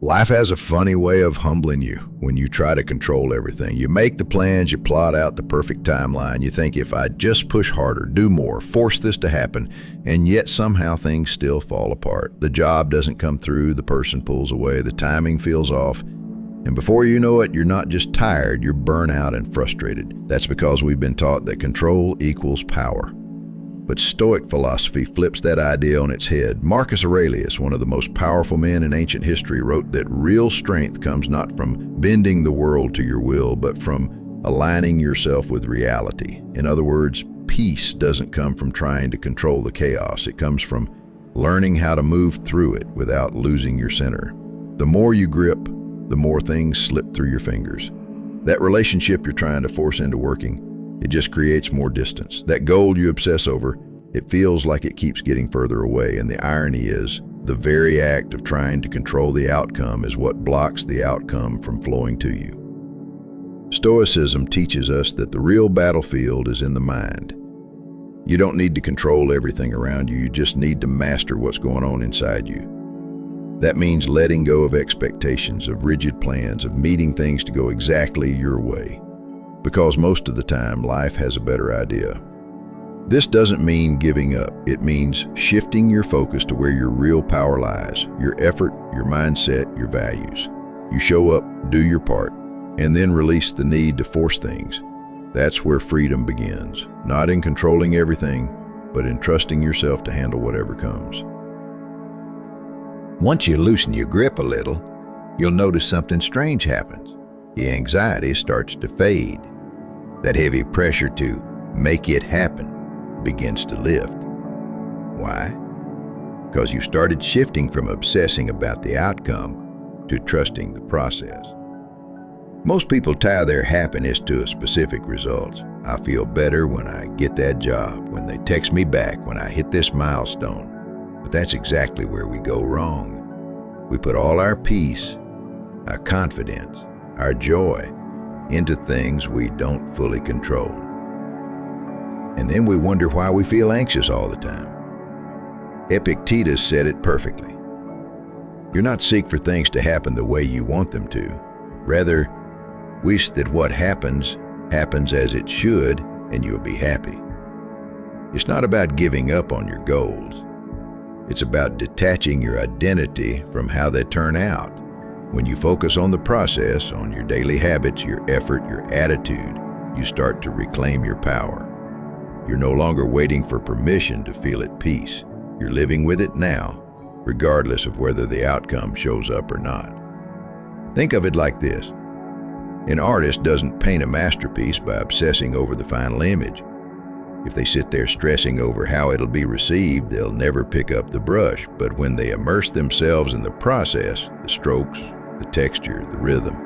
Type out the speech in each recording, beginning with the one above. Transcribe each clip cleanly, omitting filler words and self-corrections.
Life has a funny way of humbling you when you try to control everything. You make the plans, you plot out the perfect timeline. You think, if I just push harder, do more, force this to happen, and yet somehow things still fall apart. The job doesn't come through, the person pulls away, the timing feels off, and before you know it, you're not just tired, you're burnt out and frustrated. That's because we've been taught that control equals power. But Stoic philosophy flips that idea on its head. Marcus Aurelius, one of the most powerful men in ancient history, wrote that real strength comes not from bending the world to your will, but from aligning yourself with reality. In other words, peace doesn't come from trying to control the chaos. It comes from learning how to move through it without losing your center. The more you grip, the more things slip through your fingers. That relationship you're trying to force into working, it just creates more distance. That goal you obsess over, it feels like it keeps getting further away. And the irony is, the very act of trying to control the outcome is what blocks the outcome from flowing to you. Stoicism teaches us that the real battlefield is in the mind. You don't need to control everything around you, you just need to master what's going on inside you. That means letting go of expectations, of rigid plans, of needing things to go exactly your way. Because most of the time, life has a better idea. This doesn't mean giving up. It means shifting your focus to where your real power lies, your effort, your mindset, your values. You show up, do your part, and then release the need to force things. That's where freedom begins, not in controlling everything, but in trusting yourself to handle whatever comes. Once you loosen your grip a little, you'll notice something strange happens. The anxiety starts to fade. That heavy pressure to make it happen begins to lift. Why? Because you started shifting from obsessing about the outcome to trusting the process. Most people tie their happiness to a specific result. I feel better when I get that job, when they text me back, when I hit this milestone. But that's exactly where we go wrong. We put all our peace, our confidence, our joy into things we don't fully control. And then we wonder why we feel anxious all the time. Epictetus said it perfectly. You're not seek for things to happen the way you want them to. Rather, wish that what happens as it should, and you'll be happy. It's not about giving up on your goals. It's about detaching your identity from how they turn out. When you focus on the process, on your daily habits, your effort, your attitude, you start to reclaim your power. You're no longer waiting for permission to feel at peace. You're living with it now, regardless of whether the outcome shows up or not. Think of it like this. An artist doesn't paint a masterpiece by obsessing over the final image. If they sit there stressing over how it'll be received, they'll never pick up the brush. But when they immerse themselves in the process, the strokes, the texture, the rhythm,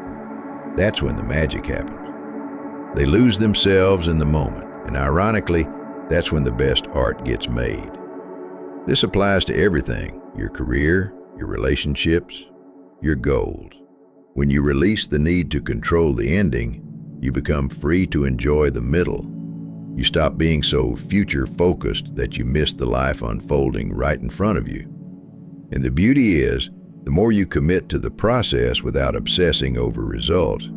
that's when the magic happens. They lose themselves in the moment, and ironically, that's when the best art gets made. This applies to everything: your career, your relationships, your goals. When you release the need to control the ending, you become free to enjoy the middle. You stop being so future-focused that you miss the life unfolding right in front of you. And the beauty is, the more you commit to the process without obsessing over results,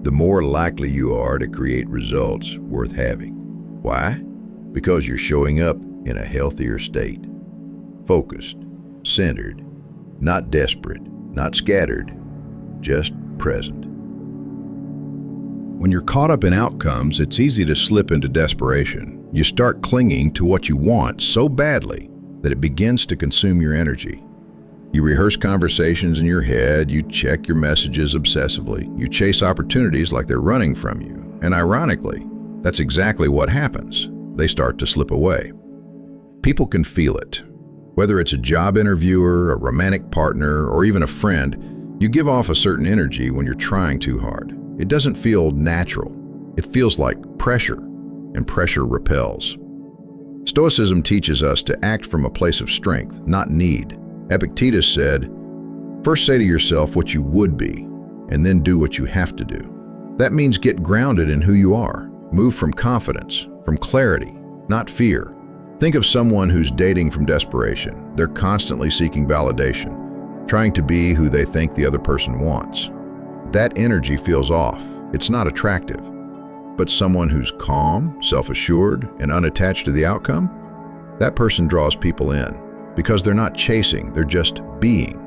the more likely you are to create results worth having. Why? Because you're showing up in a healthier state. Focused, centered, not desperate, not scattered, just present. When you're caught up in outcomes, it's easy to slip into desperation. You start clinging to what you want so badly that it begins to consume your energy. You rehearse conversations in your head, you check your messages obsessively, you chase opportunities like they're running from you. And ironically, that's exactly what happens. They start to slip away. People can feel it. Whether it's a job interviewer, a romantic partner, or even a friend, you give off a certain energy when you're trying too hard. It doesn't feel natural. It feels like pressure, and pressure repels. Stoicism teaches us to act from a place of strength, not need. Epictetus said, "First say to yourself what you would be, and then do what you have to do." That means get grounded in who you are. Move from confidence, from clarity, not fear. Think of someone who's dating from desperation. They're constantly seeking validation. trying to be who they think the other person wants. That energy feels off. It's not attractive. But someone who's calm, self-assured, and unattached to the outcome, that person draws people in because they're not chasing, they're just being.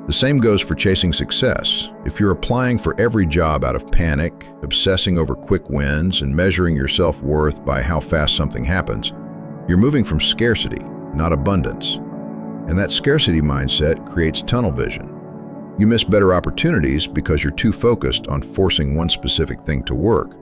The same goes for chasing success. If you're applying for every job out of panic, obsessing over quick wins, and measuring your self-worth by how fast something happens, you're moving from scarcity, not abundance. And that scarcity mindset creates tunnel vision. You miss better opportunities because you're too focused on forcing one specific thing to work.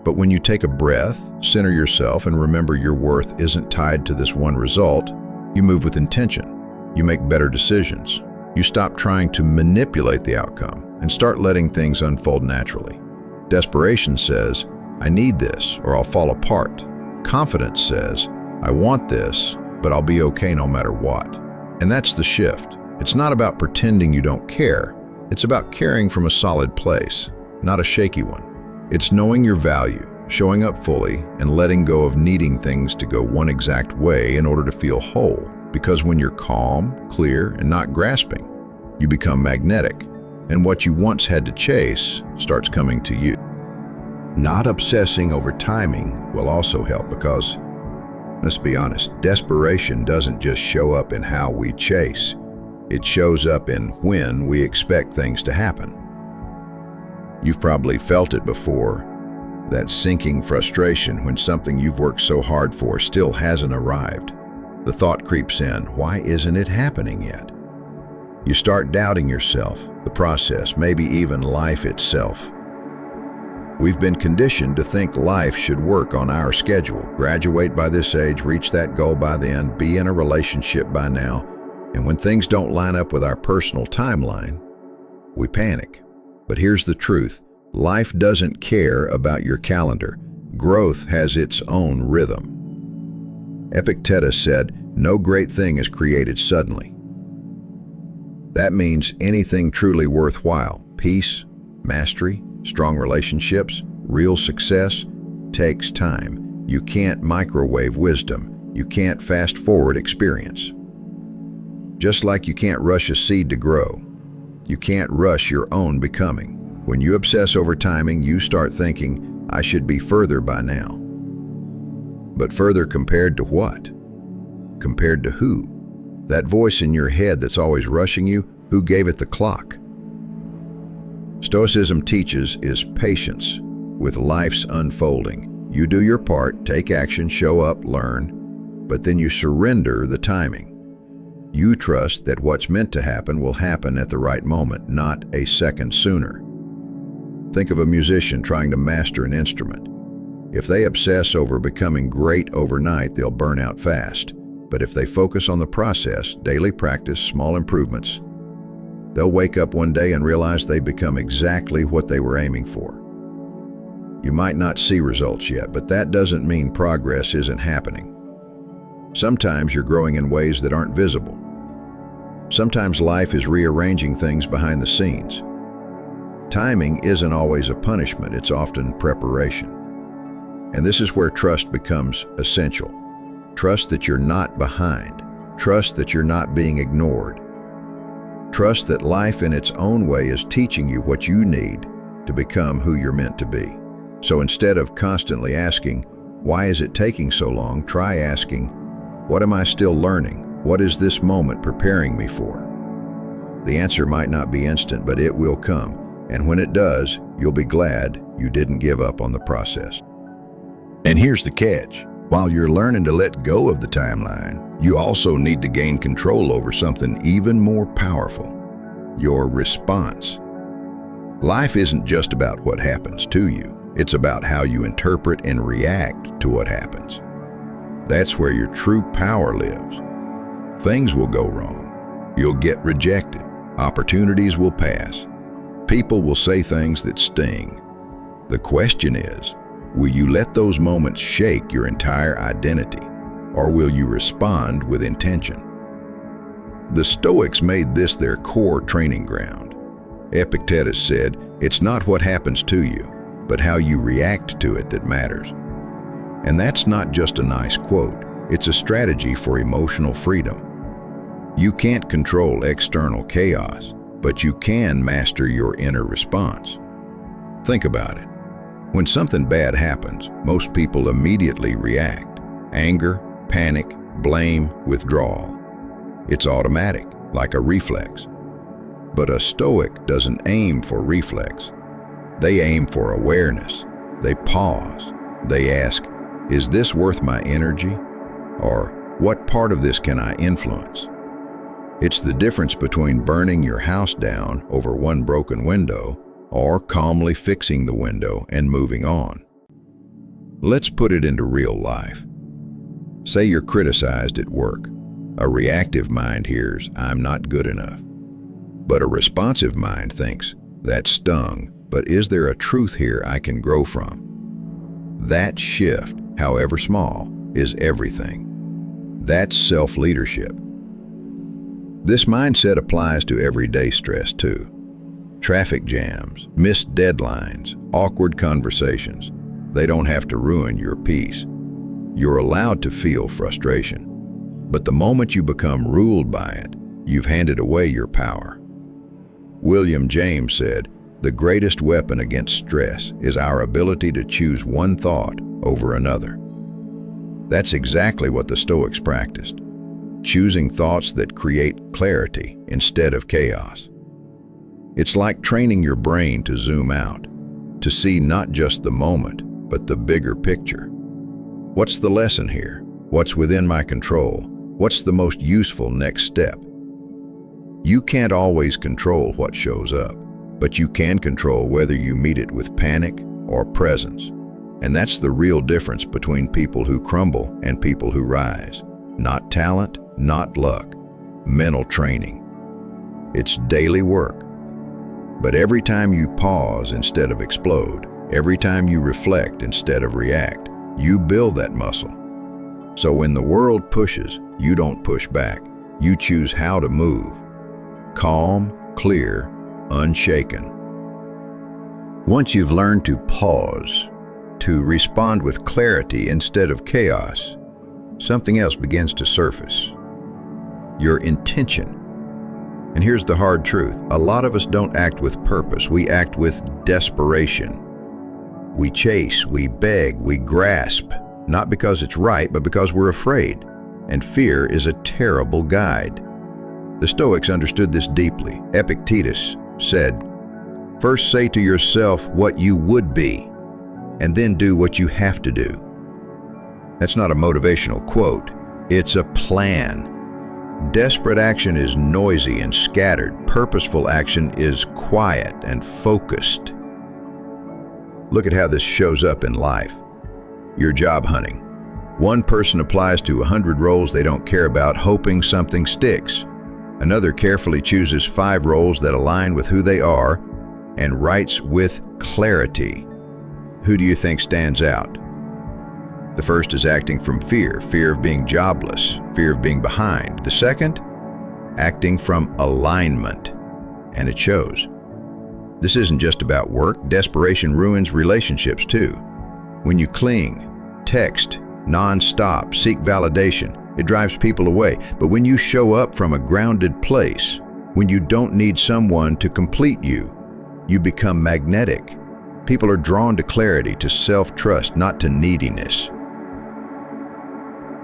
But when you take a breath, center yourself, and remember your worth isn't tied to this one result, you move with intention. You make better decisions. You stop trying to manipulate the outcome and start letting things unfold naturally. Desperation says, I need this or I'll fall apart. Confidence says, I want this, but I'll be okay no matter what. And that's the shift. It's not about pretending you don't care. It's about caring from a solid place, not a shaky one. It's knowing your value, showing up fully, and letting go of needing things to go one exact way in order to feel whole. Because when you're calm, clear, and not grasping, you become magnetic, and what you once had to chase starts coming to you. Not obsessing over timing will also help because, let's be honest, desperation doesn't just show up in how we chase. It shows up in when we expect things to happen. You've probably felt it before, that sinking frustration when something you've worked so hard for still hasn't arrived. The thought creeps in, why isn't it happening yet? You start doubting yourself, the process, maybe even life itself. We've been conditioned to think life should work on our schedule, graduate by this age, reach that goal by then, be in a relationship by now, and when things don't line up with our personal timeline, we panic. But here's the truth, life doesn't care about your calendar. Growth has its own rhythm. Epictetus said, no great thing is created suddenly. That means anything truly worthwhile, peace, mastery, strong relationships, real success, takes time. You can't microwave wisdom. You can't fast forward experience. Just like you can't rush a seed to grow, you can't rush your own becoming. When you obsess over timing, you start thinking, I should be further by now. But further compared to what? Compared to who? That voice in your head that's always rushing you, who gave it the clock? Stoicism teaches is patience with life's unfolding. You do your part, take action, show up, learn, but then you surrender the timing. You trust that what's meant to happen will happen at the right moment, not a second sooner. Think of a musician trying to master an instrument. If they obsess over becoming great overnight, they'll burn out fast. But if they focus on the process, daily practice, small improvements, they'll wake up one day and realize they become exactly what they were aiming for. You might not see results yet, but that doesn't mean progress isn't happening. Sometimes you're growing in ways that aren't visible. Sometimes life is rearranging things behind the scenes. Timing isn't always a punishment, it's often preparation. And this is where trust becomes essential. Trust that you're not behind. Trust that you're not being ignored. Trust that life in its own way is teaching you what you need to become who you're meant to be. So instead of constantly asking, why is it taking so long, try asking, what am I still learning? What is this moment preparing me for? The answer might not be instant, but it will come. And when it does, you'll be glad you didn't give up on the process. And here's the catch. While you're learning to let go of the timeline, you also need to gain control over something even more powerful, your response. Life isn't just about what happens to you. It's about how you interpret and react to what happens. That's where your true power lives. Things will go wrong. You'll get rejected. Opportunities will pass. People will say things that sting. The question is, will you let those moments shake your entire identity, or will you respond with intention? The Stoics made this their core training ground. Epictetus said, it's not what happens to you, but how you react to it that matters. And that's not just a nice quote, it's a strategy for emotional freedom. You can't control external chaos, but you can master your inner response. Think about it. When something bad happens, most people immediately react. Anger, panic, blame, withdrawal. It's automatic, like a reflex. But a Stoic doesn't aim for reflex. They aim for awareness. They pause. They ask, is this worth my energy? Or what part of this can I influence? It's the difference between burning your house down over one broken window or calmly fixing the window and moving on. Let's put it into real life. Say you're criticized at work. A reactive mind hears, I'm not good enough. But a responsive mind thinks, that stung, but is there a truth here I can grow from? That shift, however small, is everything. That's self-leadership. This mindset applies to everyday stress too. Traffic jams, missed deadlines, awkward conversations. They don't have to ruin your peace. You're allowed to feel frustration. But the moment you become ruled by it, you've handed away your power. William James said, the greatest weapon against stress is our ability to choose one thought over another. That's exactly what the Stoics practiced, choosing thoughts that create clarity instead of chaos. It's like training your brain to zoom out, to see not just the moment, but the bigger picture. What's the lesson here? What's within my control? What's the most useful next step? You can't always control what shows up, but you can control whether you meet it with panic or presence. And that's the real difference between people who crumble and people who rise. Not talent, not luck, mental training. It's daily work. But every time you pause instead of explode, every time you reflect instead of react, you build that muscle. So when the world pushes, you don't push back. You choose how to move. Calm, clear, unshaken. Once you've learned to pause, to respond with clarity instead of chaos, something else begins to surface. Your intention. And here's the hard truth. A lot of us don't act with purpose. We act with desperation. We chase, we beg, we grasp, not because it's right, but because we're afraid. And fear is a terrible guide. The Stoics understood this deeply. Epictetus said, first say to yourself what you would be, and then do what you have to do. That's not a motivational quote. It's a plan. Desperate action is noisy and scattered. Purposeful action is quiet and focused. Look at how this shows up in life. You're job hunting. One person applies to 100 roles they don't care about, hoping something sticks. Another carefully chooses 5 roles that align with who they are and writes with clarity. Who do you think stands out? The first is acting from fear of being jobless, fear of being behind. The second, acting from alignment, and it shows. This isn't just about work. Desperation ruins relationships too. When you cling, text, non-stop, seek validation, it drives people away. But when you show up from a grounded place, when you don't need someone to complete you, you become magnetic. People are drawn to clarity, to self-trust, not to neediness.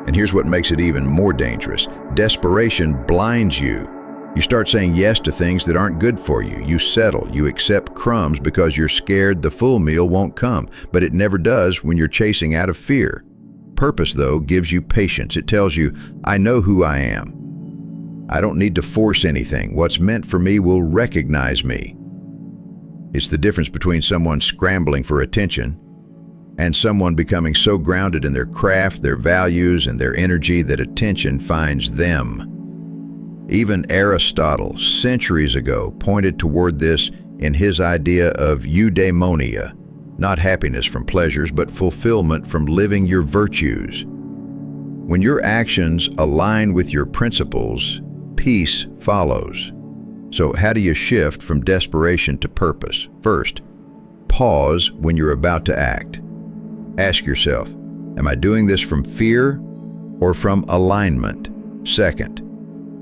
And here's what makes it even more dangerous. Desperation blinds you. You start saying yes to things that aren't good for you. You settle, you accept crumbs because you're scared the full meal won't come, but it never does when you're chasing out of fear. Purpose, though, gives you patience. It tells you, I know who I am. I don't need to force anything. What's meant for me will recognize me. It's the difference between someone scrambling for attention and someone becoming so grounded in their craft, their values, and their energy that attention finds them. Even Aristotle, centuries ago, pointed toward this in his idea of eudaimonia, not happiness from pleasures, but fulfillment from living your virtues. When your actions align with your principles, peace follows. So how do you shift from desperation to purpose? First, pause when you're about to act. Ask yourself, am I doing this from fear or from alignment? Second,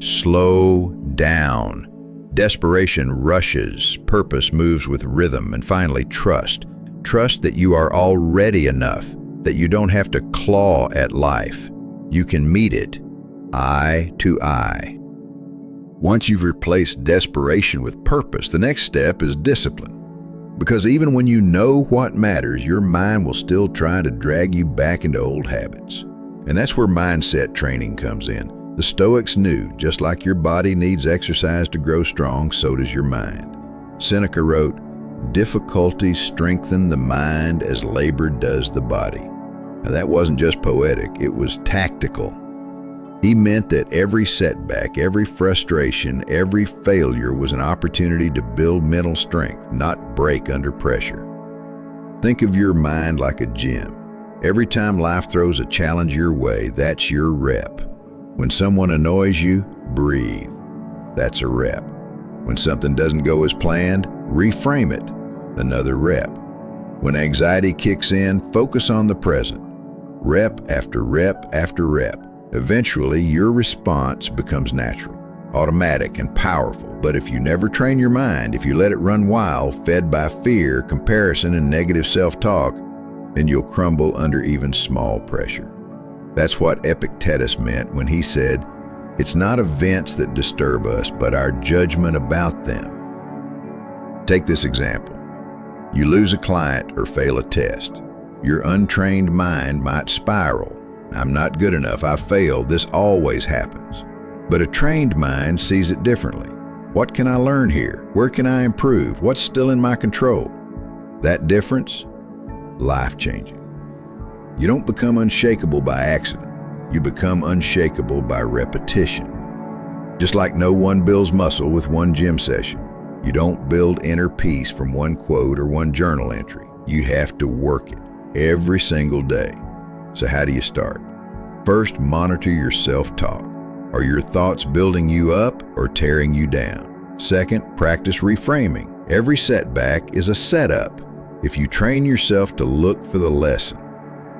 Slow down. Desperation rushes, purpose moves with rhythm, and finally trust. Trust that you are already enough, that you don't have to claw at life. You can meet it, eye to eye. Once you've replaced desperation with purpose, the next step is discipline. Because even when you know what matters, your mind will still try to drag you back into old habits. And that's where mindset training comes in. The Stoics knew, just like your body needs exercise to grow strong, so does your mind. Seneca wrote, "Difficulties strengthen the mind as labor does the body." Now that wasn't just poetic, it was tactical. He meant that every setback, every frustration, every failure was an opportunity to build mental strength, not break under pressure. Think of your mind like a gym. Every time life throws a challenge your way, that's your rep. When someone annoys you, breathe. That's a rep. When something doesn't go as planned, reframe it. Another rep. When anxiety kicks in, focus on the present. Rep after rep after rep. Eventually, your response becomes natural, automatic, and powerful. But if you never train your mind, if you let it run wild, fed by fear, comparison, and negative self-talk, then you'll crumble under even small pressure. That's what Epictetus meant when he said, "It's not events that disturb us, but our judgment about them." Take this example. You lose a client or fail a test. Your untrained mind might spiral. "I'm not good enough, I failed, this always happens." But a trained mind sees it differently. What can I learn here? Where can I improve? What's still in my control? That difference? Life-changing. You don't become unshakable by accident. You become unshakable by repetition. Just like no one builds muscle with one gym session, you don't build inner peace from one quote or one journal entry. You have to work it every single day. So how do you start? First, monitor your self-talk. Are your thoughts building you up or tearing you down? Second, practice reframing. Every setback is a setup. If you train yourself to look for the lesson.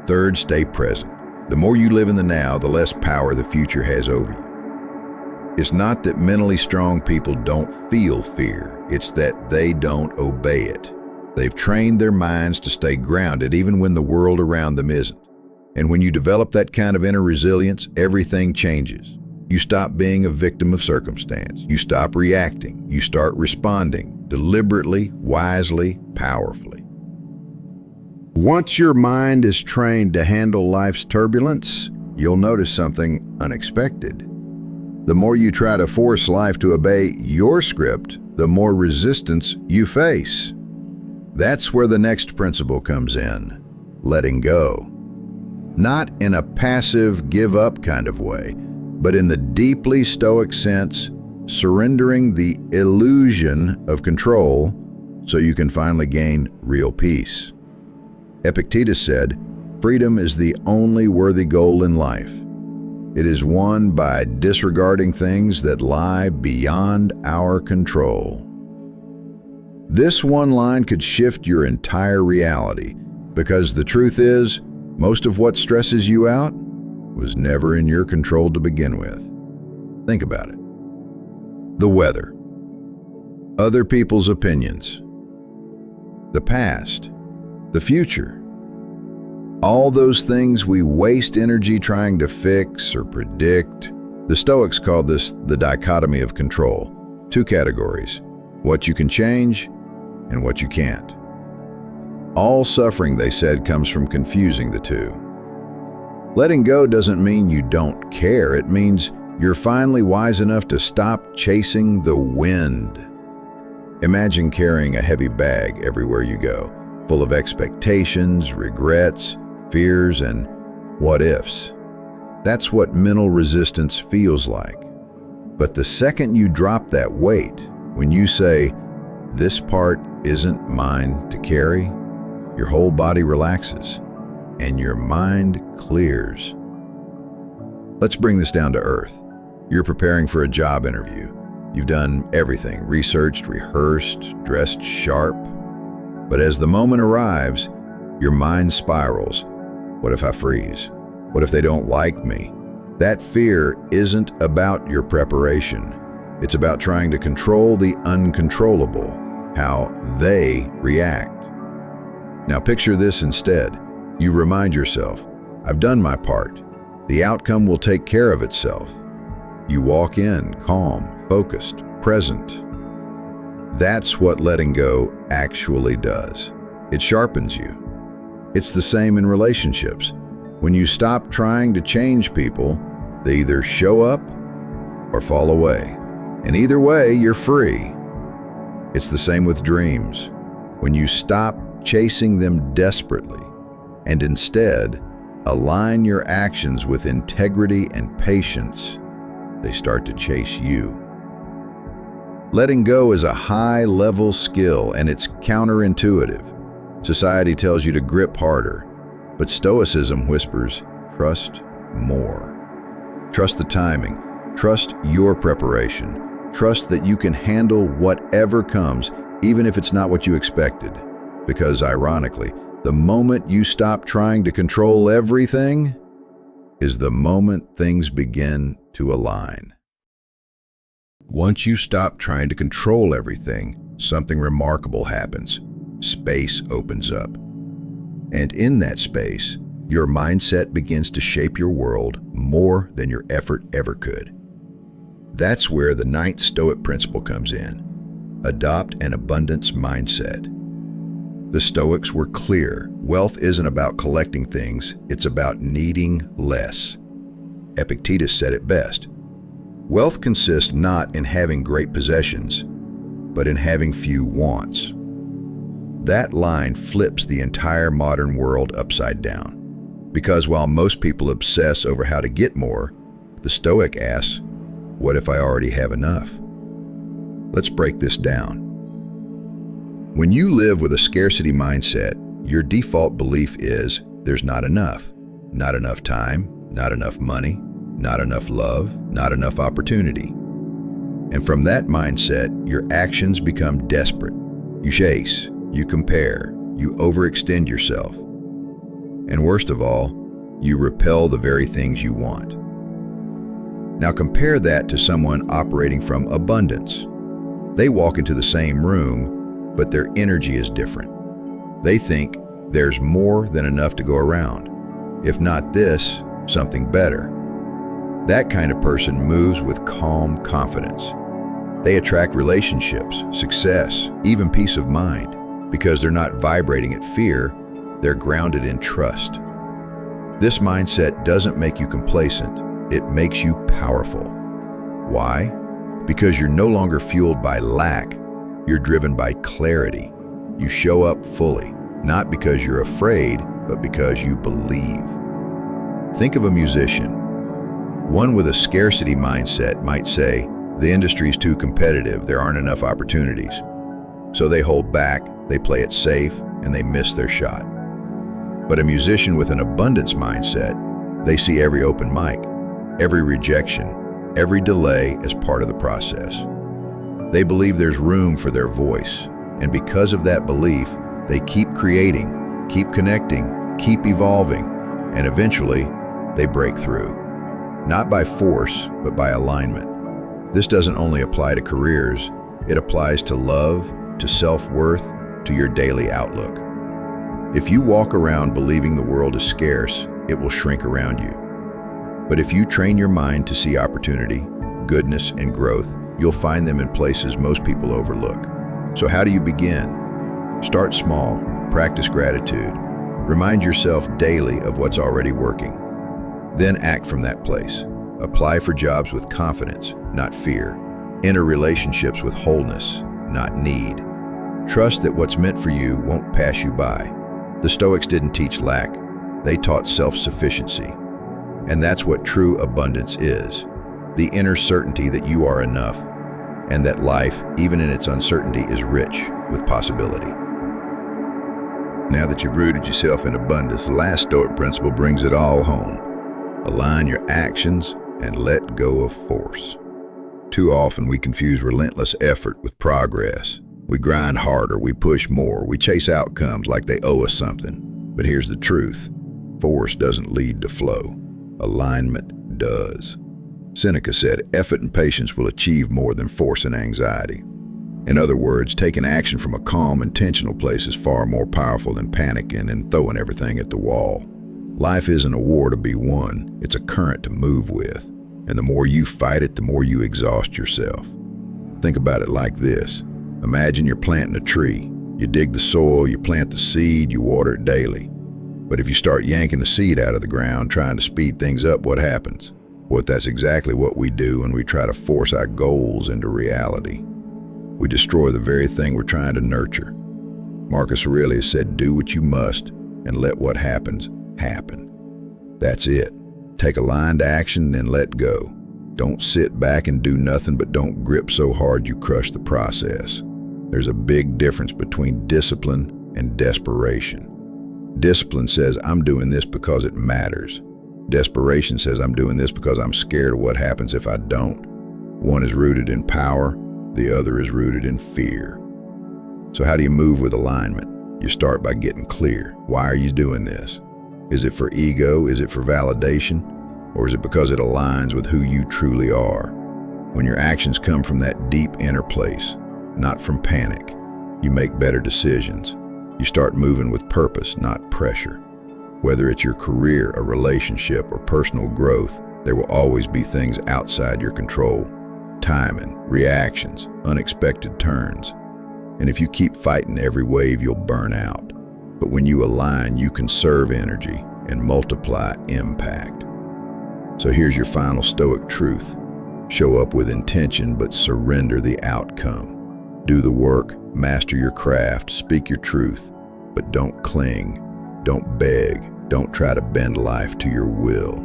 Third, stay present. The more you live in the now, the less power the future has over you. It's not that mentally strong people don't feel fear. It's that they don't obey it. They've trained their minds to stay grounded even when the world around them isn't. And when you develop that kind of inner resilience, everything changes. You stop being a victim of circumstance. You stop reacting. You start responding deliberately, wisely, powerfully. Once your mind is trained to handle life's turbulence, you'll notice something unexpected. The more you try to force life to obey your script, the more resistance you face. That's where the next principle comes in, letting go. Not in a passive, give-up kind of way, but in the deeply Stoic sense, surrendering the illusion of control so you can finally gain real peace. Epictetus said, "Freedom is the only worthy goal in life. It is won by disregarding things that lie beyond our control." This one line could shift your entire reality, because the truth is, most of what stresses you out was never in your control to begin with. Think about it. The weather, other people's opinions, the past, the future. All those things we waste energy trying to fix or predict. The Stoics called this the dichotomy of control. Two categories, what you can change and what you can't. All suffering, they said, comes from confusing the two. Letting go doesn't mean you don't care. It means you're finally wise enough to stop chasing the wind. Imagine carrying a heavy bag everywhere you go, full of expectations, regrets, fears, and what-ifs. That's what mental resistance feels like. But the second you drop that weight, when you say, "This part isn't mine to carry," your whole body relaxes and your mind clears. Let's bring this down to earth. You're preparing for a job interview. You've done everything, researched, rehearsed, dressed sharp. But as the moment arrives, your mind spirals. What if I freeze? What if they don't like me? That fear isn't about your preparation. It's about trying to control the uncontrollable, how they react. Now picture this instead. You remind yourself, I've done my part. The outcome will take care of itself. You walk in, calm, focused, present. That's what letting go actually does. It sharpens you. It's the same in relationships. When you stop trying to change people, they either show up or fall away. And either way, you're free. It's the same with dreams. When you stop chasing them desperately and instead align your actions with integrity and patience, they start to chase you. Letting go is a high-level skill and it's counterintuitive. Society tells you to grip harder, but Stoicism whispers, trust more. Trust the timing, trust your preparation, trust that you can handle whatever comes, even if it's not what you expected. Because ironically, the moment you stop trying to control everything is the moment things begin to align. Once you stop trying to control everything, something remarkable happens. Space opens up. And in that space, your mindset begins to shape your world more than your effort ever could. That's where the 9th Stoic principle comes in. Adopt an abundance mindset. The Stoics were clear. Wealth isn't about collecting things, it's about needing less. Epictetus said it best. Wealth consists not in having great possessions, but in having few wants. That line flips the entire modern world upside down. Because while most people obsess over how to get more, the Stoic asks, what if I already have enough? Let's break this down. When you live with a scarcity mindset, your default belief is there's not enough time, not enough money, not enough love, not enough opportunity. And from that mindset, your actions become desperate. You chase, you compare, you overextend yourself. And worst of all, you repel the very things you want. Now compare that to someone operating from abundance. They walk into the same room, but their energy is different. They think there's more than enough to go around. If not this, something better. That kind of person moves with calm confidence. They attract relationships, success, even peace of mind, because they're not vibrating at fear, they're grounded in trust. This mindset doesn't make you complacent, it makes you powerful. Why? Because you're no longer fueled by lack, you're driven by clarity. You show up fully, not because you're afraid, but because you believe. Think of a musician. One with a scarcity mindset might say, the industry's too competitive, there aren't enough opportunities. So they hold back, they play it safe, and they miss their shot. But a musician with an abundance mindset, they see every open mic, every rejection, every delay as part of the process. They believe there's room for their voice, and because of that belief, they keep creating, keep connecting, keep evolving, and eventually, they break through. Not by force, but by alignment. This doesn't only apply to careers, it applies to love, to self-worth, to your daily outlook. If you walk around believing the world is scarce, it will shrink around you. But if you train your mind to see opportunity, goodness, and growth, you'll find them in places most people overlook. So how do you begin? Start small, practice gratitude, remind yourself daily of what's already working. Then act from that place. Apply for jobs with confidence, not fear. Enter relationships with wholeness, not need. Trust that what's meant for you won't pass you by. The Stoics didn't teach lack, they taught self-sufficiency. And that's what true abundance is. The inner certainty that you are enough, and that life, even in its uncertainty, is rich with possibility. Now that you've rooted yourself in abundance, the last Stoic principle brings it all home. Align your actions and let go of force. Too often we confuse relentless effort with progress. We grind harder, we push more, we chase outcomes like they owe us something. But here's the truth. Force doesn't lead to flow. Alignment does. Seneca said, effort and patience will achieve more than force and anxiety. In other words, taking action from a calm, intentional place is far more powerful than panicking and throwing everything at the wall. Life isn't a war to be won, it's a current to move with. And the more you fight it, the more you exhaust yourself. Think about it like this. Imagine you're planting a tree. You dig the soil, you plant the seed, you water it daily. But if you start yanking the seed out of the ground, trying to speed things up, what happens? Well, that's exactly what we do when we try to force our goals into reality. We destroy the very thing we're trying to nurture. Marcus Aurelius said, do what you must and let what happens, happen. That's it. Take a line to action, then let go. Don't sit back and do nothing, but don't grip so hard you crush the process. There's a big difference between discipline and desperation. Discipline says, I'm doing this because it matters. Desperation says, I'm doing this because I'm scared of what happens if I don't. One is rooted in power, the other is rooted in fear. So how do you move with alignment? You start by getting clear. Why are you doing this? Is it for ego? Is it for validation? Or is it because it aligns with who you truly are? When your actions come from that deep inner place, not from panic, you make better decisions. You start moving with purpose, not pressure. Whether it's your career, a relationship, or personal growth, there will always be things outside your control. Timing, reactions, unexpected turns. And if you keep fighting every wave, you'll burn out. But when you align, you conserve energy and multiply impact. So here's your final Stoic truth. Show up with intention, but surrender the outcome. Do the work, master your craft, speak your truth, but don't cling, don't beg, don't try to bend life to your will.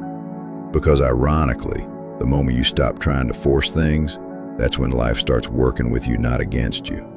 Because ironically, the moment you stop trying to force things, that's when life starts working with you, not against you.